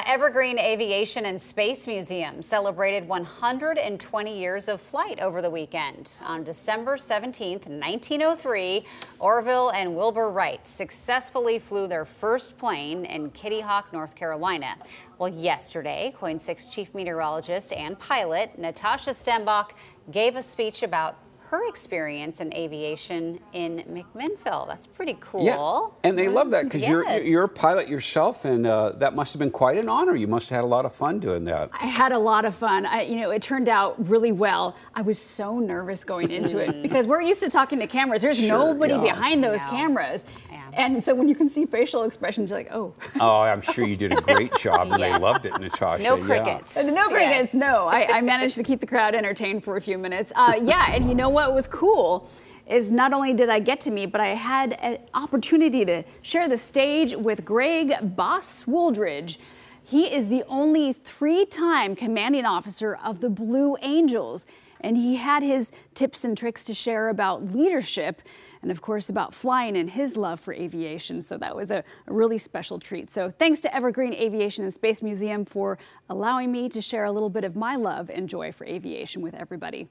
Evergreen Aviation and Space Museum celebrated 120 years of flight over the weekend. On December 17th, 1903, Orville and Wilbur Wright successfully flew their first plane in Kitty Hawk, North Carolina. Well, yesterday, Coin 6 chief meteorologist and pilot Natasha Stenbock gave a speech about her experience in aviation in McMinnville. That's pretty cool. Yeah, and they love that because you're a pilot yourself, and that must have been quite an honor. You must have had a lot of fun doing that. I had a lot of fun. It turned out really well. I was so nervous going into it because we're used to talking to cameras. There's nobody behind those cameras. And so when you can see facial expressions, you're like, oh. Oh, I'm sure you did a great job, and they loved it, Natasha. No crickets. No crickets, no. I managed to keep the crowd entertained for a few minutes. And you know what was cool is not only did I get to meet, but I had an opportunity to share the stage with Greg Boss Wooldridge. He is the only three-time commanding officer of the Blue Angels, and he had his tips and tricks to share about leadership and, of course, about flying and his love for aviation. So that was a really special treat. So thanks to Evergreen Aviation and Space Museum for allowing me to share a little bit of my love and joy for aviation with everybody.